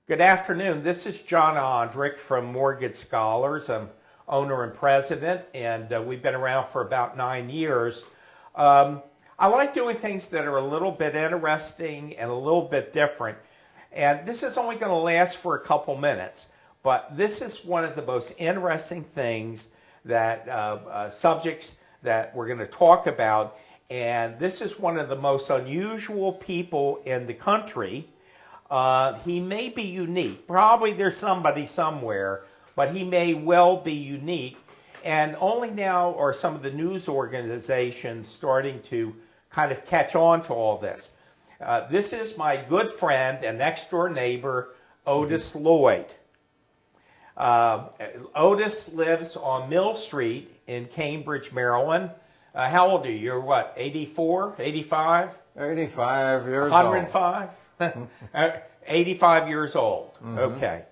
Good afternoon. This is John Ondrick from Mortgage Scholars. I'm owner and president, and we've been around for about 9 years. I like doing things that are a little bit interesting and a little bit different. And this is only going to last for a couple minutes, but this is one of the most interesting things that subjects that we're going to talk about. And this is one of the most unusual people in the country. He may be unique. Probably there's somebody somewhere, but he may well be unique. And only now are some of the news organizations starting to kind of catch on to all this. This is my good friend and next door neighbor, Otis Lloyd. Otis lives on Mill Street in Cambridge, Maryland. How old are you? You're what, 84, 85? 85 years 105? 85 years old. Mm-hmm. Okay.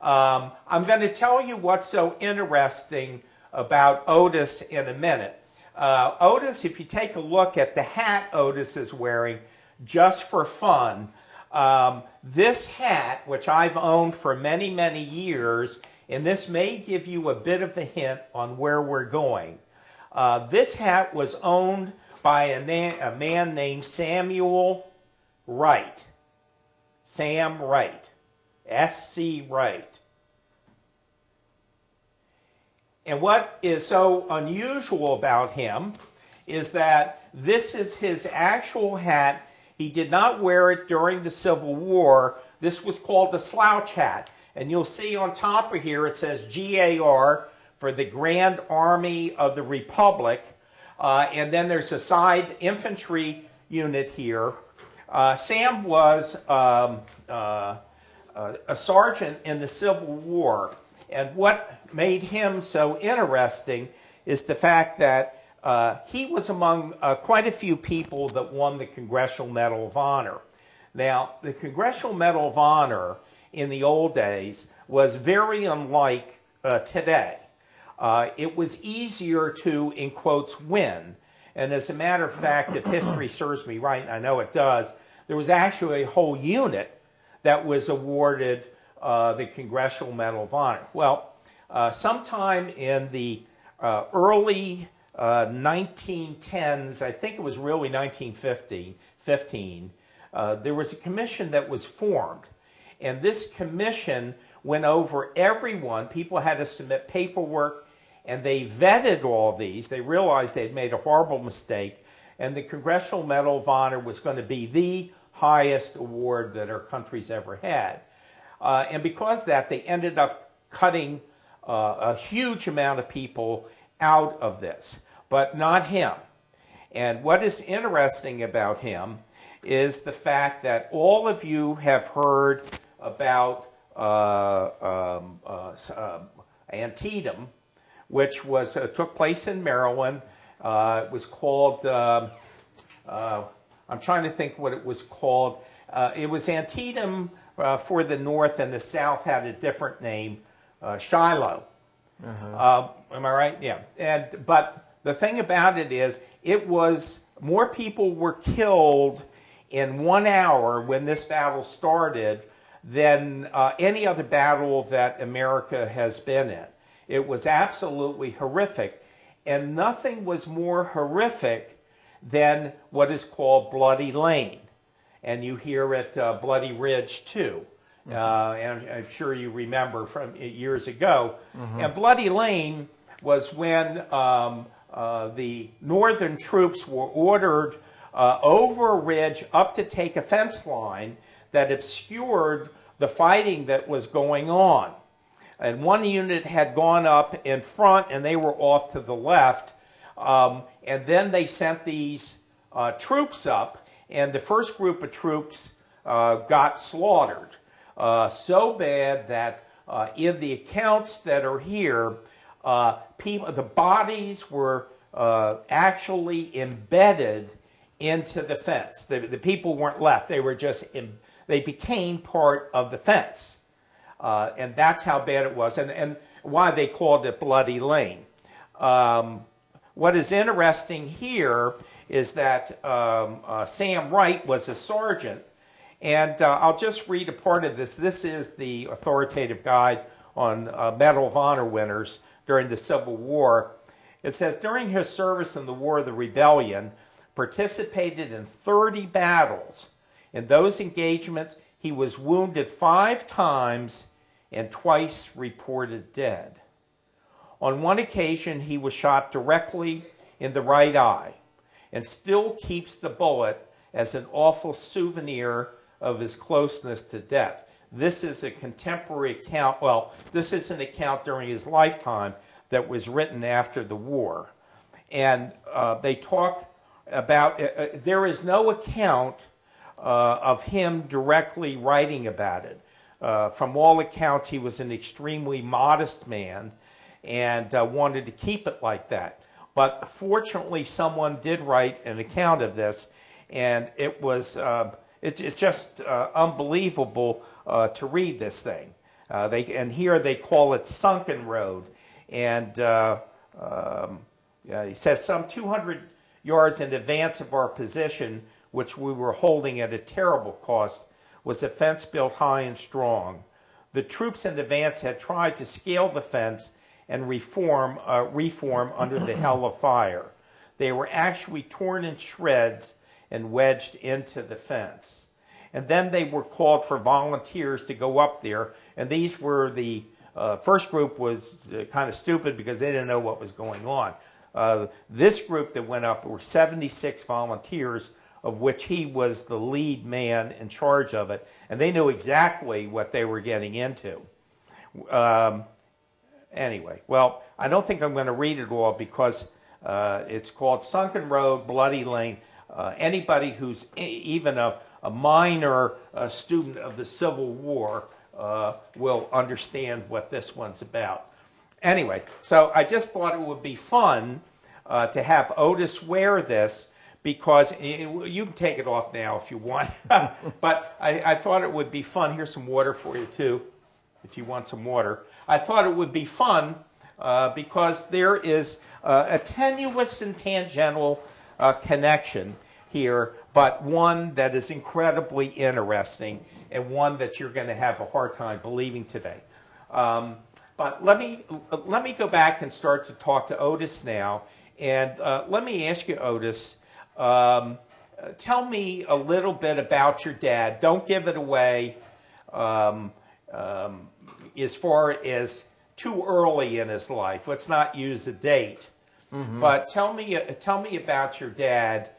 I'm going to tell you what's so interesting about Otis in a minute. Otis, if you take a look at the hat Otis is wearing, just for fun, this hat, which I've owned for many, many years, and this may give you a bit of a hint on where we're going. This hat was owned by a man named Samuel Wright. Sam Wright. S.C. Wright. And what is so unusual about him is that this is his actual hat. He did not wear it during the Civil War. This was called the slouch hat. And you'll see on top of here it says GAR for the Grand Army of the Republic. And then there's a side infantry unit here. Sam was a sergeant in the Civil War. And what made him so interesting is the fact that he was among quite a few people that won the Congressional Medal of Honor. Now, the Congressional Medal of Honor in the old days was very unlike today. It was easier to, in quotes, win. And as a matter of fact, if history serves me right, and I know it does, there was actually a whole unit that was awarded the Congressional Medal of Honor. Well, sometime in the early 1910s, I think it was really 1915, there was a commission that was formed. And this commission went over everyone. People had to submit paperwork, and they vetted all these. They realized they had made a horrible mistake, and the Congressional Medal of Honor was going to be the highest award that our country's ever had. And because of that, they ended up cutting a huge amount of people out of this, but not him. And what is interesting about him is the fact that all of you have heard about Antietam, which was took place in Maryland. It was called, I'm trying to think what it was called. It was Antietam for the North, and the South had a different name, Shiloh. Am I right? Yeah. But the thing about it is, it was more people were killed in 1 hour when this battle started than any other battle that America has been in. It was absolutely horrific, and nothing was more horrific than what is called Bloody Lane. And you hear it Bloody Ridge too. And I'm sure you remember from years ago. And Bloody Lane was when the northern troops were ordered over a ridge up to take a fence line that obscured the fighting that was going on. And one unit had gone up in front, and they were off to the left. And then they sent these troops up, and the first group of troops got slaughtered. So bad that in the accounts that are here, the bodies were actually embedded into the fence. The people weren't left. They were just, they became part of the fence. And that's how bad it was, and why they called it Bloody Lane. What is interesting here is that Sam Wright was a sergeant, And I'll just read a part of this. This is the authoritative guide on Medal of Honor winners during the Civil War. It says, during his service in the War of the Rebellion, participated in 30 battles. In those engagements, he was wounded 5 times and twice reported dead. On one occasion, he was shot directly in the right eye and still keeps the bullet as an awful souvenir of his closeness to death. This is a contemporary account, well, this is an account during his lifetime that was written after the war. And they talk about, there is no account of him directly writing about it. From all accounts, he was an extremely modest man and wanted to keep it like that. But fortunately, someone did write an account of this, and it was it's just unbelievable to read this thing. And here they call it Sunken Road, and he says some 200 yards in advance of our position, which we were holding at a terrible cost, was a fence built high and strong. The troops in advance had tried to scale the fence and reform under the hell of fire. They were actually torn in shreds and wedged into the fence. And then they were called for volunteers to go up there, and these were the first group was kind of stupid because they didn't know what was going on. This group that went up were 76 volunteers, of which he was the lead man in charge of it, and they knew exactly what they were getting into. Anyway, well, I don't think I'm going to read it all because it's called Sunken Road, Bloody Lane. Anybody who's even a minor student of the Civil War will understand what this one's about. Anyway, so I just thought it would be fun to have Otis wear this, because you can take it off now if you want. But I thought it would be fun. Here's some water for you, too, if you want some water. I thought it would be fun because there is a tenuous and tangential connection here, but one that is incredibly interesting and one that you're going to have a hard time believing today. But let me go back and start to talk to Otis now. And let me ask you, Otis, tell me a little bit about your dad. Don't give it away as far as too early in his life. Let's not use a date. Mm-hmm. But tell me about your dad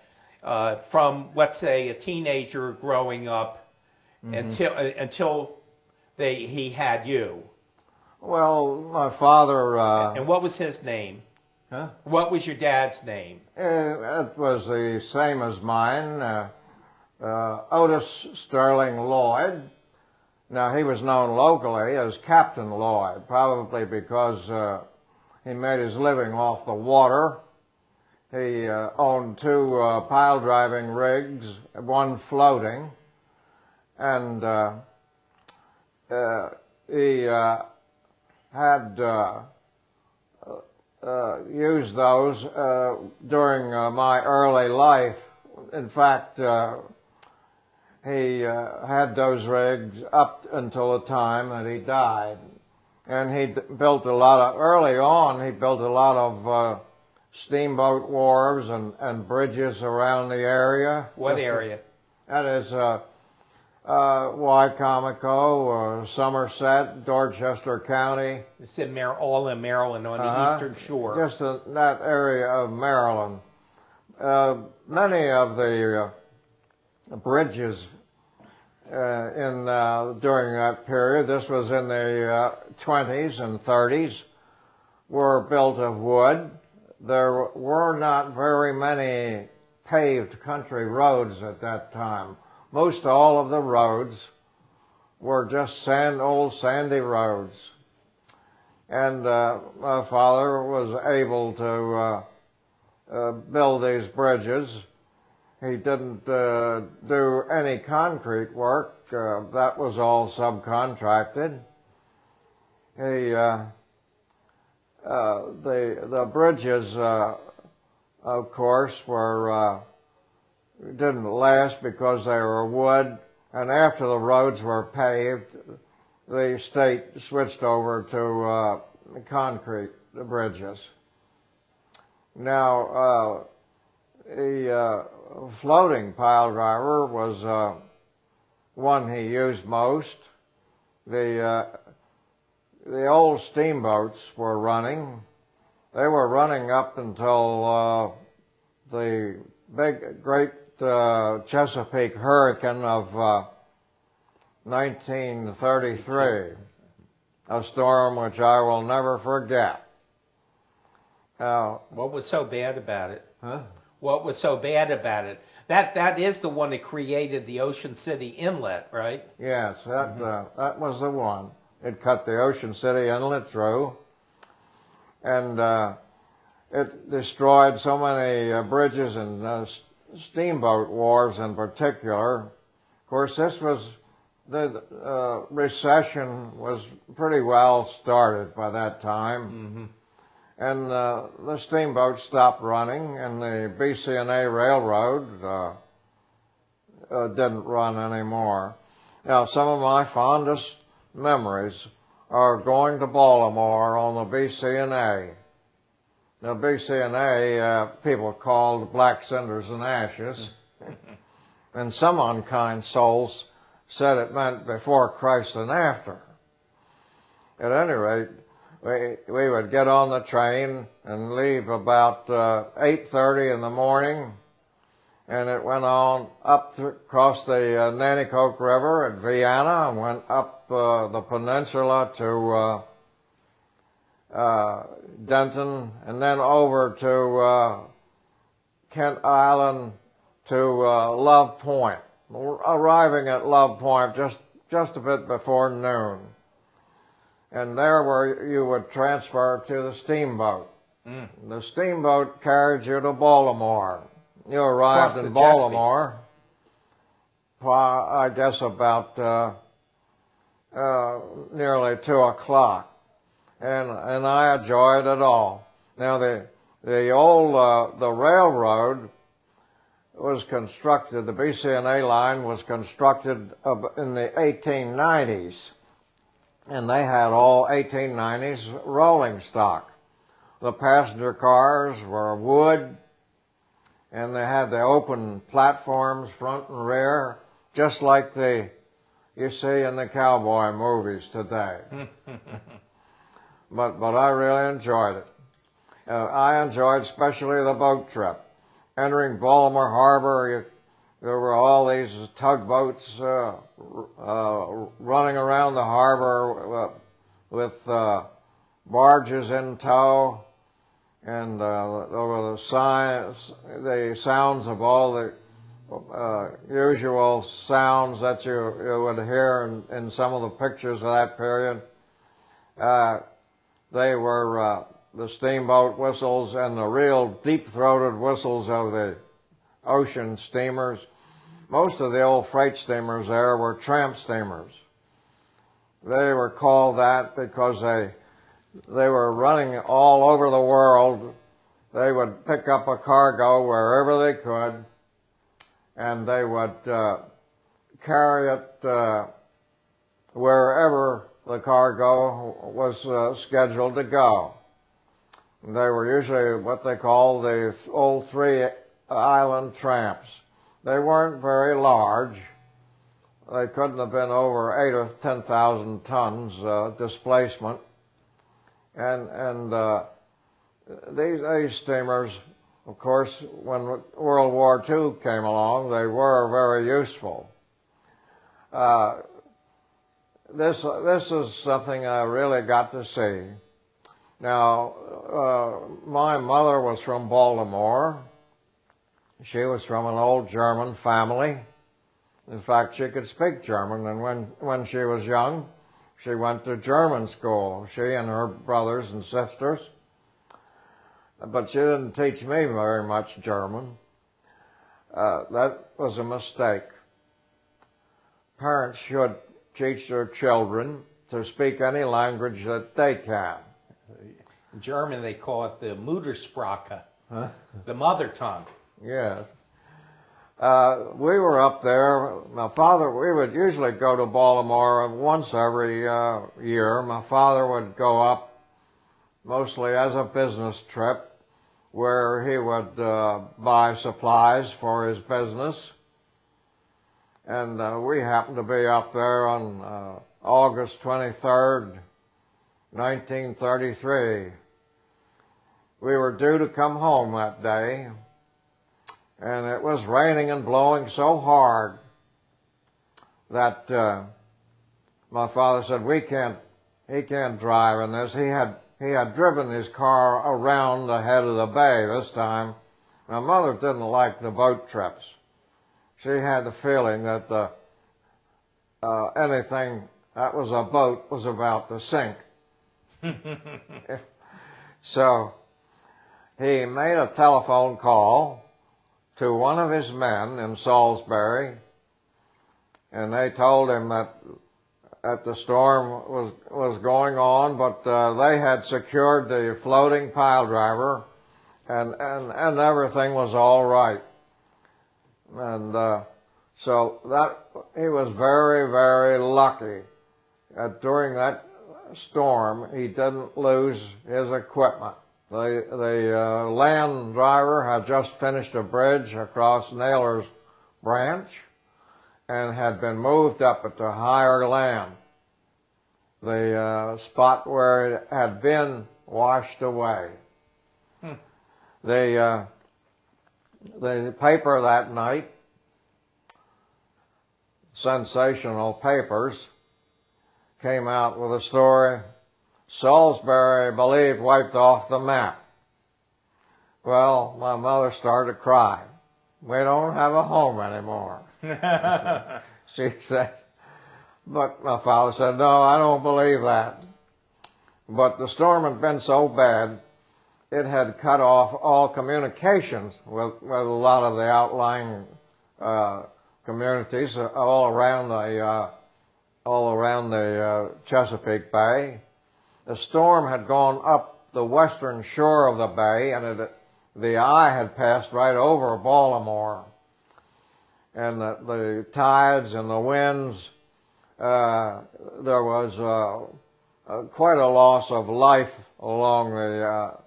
from, let's say, a teenager growing up mm-hmm. until he had you. Well, my father... and what was his name? Huh? What was your dad's name? It was the same as mine, Otis Sterling Lloyd. Now, he was known locally as Captain Lloyd, probably because he made his living off the water. He owned 2 pile driving rigs, one floating, and he had used those during my early life. In fact, he had those rigs up until the time that he died. And he built a lot of, early on, he built a lot of steamboat wharves and bridges around the area. What area? That is Wycomico, Somerset, Dorchester County. It's all in Maryland on the eastern shore. Just that area of Maryland. Many of the bridges during that period, this was in the 20s and 30s, were built of wood. There were not very many paved country roads at that time. Most all of the roads were just old sandy roads. And my father was able to build these bridges. He didn't do any concrete work. That was all subcontracted. The bridges, of course, didn't last because they were wood, And after the roads were paved, the state switched over to concrete bridges. Now, the floating pile driver was one he used most. The old steamboats were running. They were running up until the great Chesapeake hurricane of 1933, a storm which I will never forget. What was so bad about it? Huh? What was so bad about it? That is the one that created the Ocean City Inlet, right? Yes, that was the one. It cut the Ocean City Inlet through, and it destroyed so many bridges and steamboat wharves in particular. Of course, the recession was pretty well started by that time, and the steamboats stopped running, and the BC&A Railroad didn't run anymore. Now, some of my fondest memories are going to Baltimore on the BC&A. Now, BC&A, people called Black Cinders and Ashes, and some unkind souls said it meant before Christ and after. At any rate, we would get on the train and leave about 8:30 in the morning, and it went on up across the Nanticoke River at Vienna and went up the peninsula to Denton, and then over to Kent Island to Love Point, arriving at Love Point just a bit before noon. And there where you would transfer to the steamboat. The steamboat carried you to Baltimore. You arrived in Baltimore, I guess about nearly 2 o'clock. And I enjoyed it all. Now the old the railroad was constructed. The BC&A line was constructed in the 1890s, and they had all 1890s rolling stock. The passenger cars were wood, and they had the open platforms front and rear, just like you see in the cowboy movies today. But I really enjoyed it. I enjoyed especially the boat trip. Entering Baltimore Harbor, there were all these tugboats running around the harbor with barges in tow, and there were the sounds of all the usual sounds that you would hear in some of the pictures of that period. They were the steamboat whistles and the real deep-throated whistles of the ocean steamers. Most of the old freight steamers there were tramp steamers. They were called that because they were running all over the world. They would pick up a cargo wherever they could, and they would carry it wherever the cargo was scheduled to go. They were usually what they call the old three-island tramps. They weren't very large. They couldn't have been over 8 or 10,000 tons displacement. And these steamers, of course, when World War II came along, they were very useful. This is something I really got to see. Now, my mother was from Baltimore. She was from an old German family. In fact, she could speak German, and when she was young, she went to German school, she and her brothers and sisters. But she didn't teach me very much German. That was a mistake. Parents should teach their children to speak any language that they can. In German, they call it the Muttersprache, the mother tongue. Yes. We were up there. My father, we would usually go to Baltimore once every year. My father would go up mostly as a business trip, where he would buy supplies for his business. And we happened to be up there on August 23rd, 1933. We were due to come home that day, and it was raining and blowing so hard that my father said, he can't drive in this. He had driven his car around the head of the bay this time. My mother didn't like the boat trips. She had the feeling that anything that was a boat was about to sink. So he made a telephone call to one of his men in Salisbury, and they told him that the storm was going on, but they had secured the floating pile driver, and everything was all right. And so that he was very, very lucky that during that storm he didn't lose his equipment. The land driver had just finished a bridge across Naylor's Branch and had been moved up to higher land. The spot where it had been washed away. The paper that night, sensational papers, came out with a story, Salisbury believed wiped off the map. Well, my mother started to cry. We don't have a home anymore. She said, but my father said, no, I don't believe that. But the storm had been so bad, it had cut off all communications with a lot of the outlying communities all around the Chesapeake Bay. The storm had gone up the western shore of the bay, and the eye had passed right over Baltimore. And the tides and the winds, there was quite a loss of life along the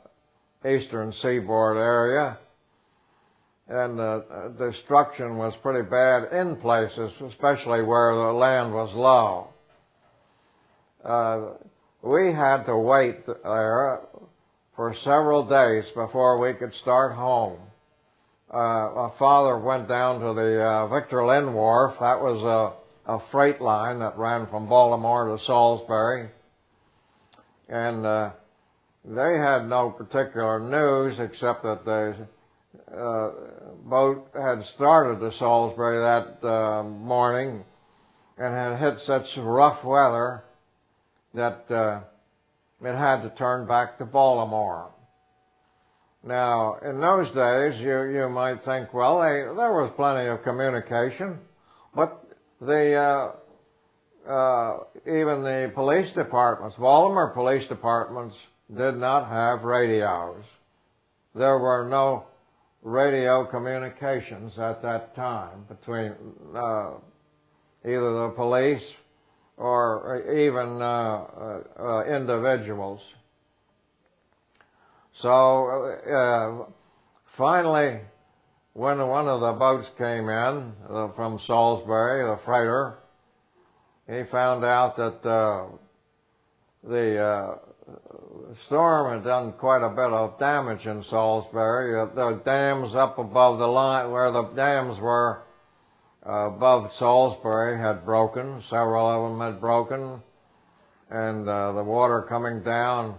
eastern seaboard area, and destruction was pretty bad in places, especially where the land was low. We had to wait there for several days before we could start home. My father went down to the Victor Lynn Wharf. That was a freight line that ran from Baltimore to Salisbury, and they had no particular news except that the boat had started to Salisbury that morning and had hit such rough weather that it had to turn back to Baltimore. Now, in those days, you might think, well, there was plenty of communication, but even the police departments, Baltimore police departments, did not have radios. There were no radio communications at that time between either the police or even individuals. So finally, when one of the boats came in from Salisbury, the freighter, he found out that the storm had done quite a bit of damage in Salisbury. The dams up above the line, where the dams were above Salisbury, had broken. Several of them had broken, and the water coming down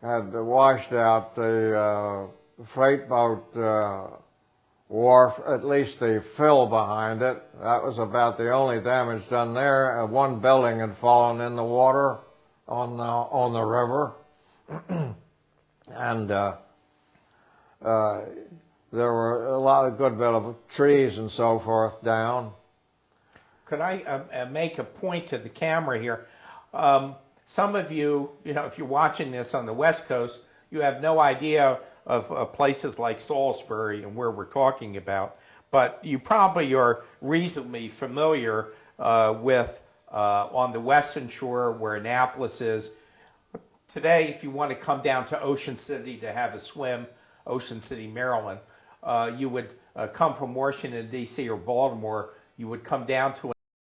had washed out the freight boat wharf, at least the fill behind it. That was about the only damage done there. One building had fallen in the water on the river, and there were a good bit of trees and so forth down. Could I make a point to the camera here? Some of you, if you're watching this on the West Coast, you have no idea of places like Salisbury and where we're talking about, but you probably are reasonably familiar with on the western shore where Annapolis is. Today, if you want to come down to Ocean City to have a swim, Ocean City, Maryland, you would come from Washington, D.C. or Baltimore. You would come down to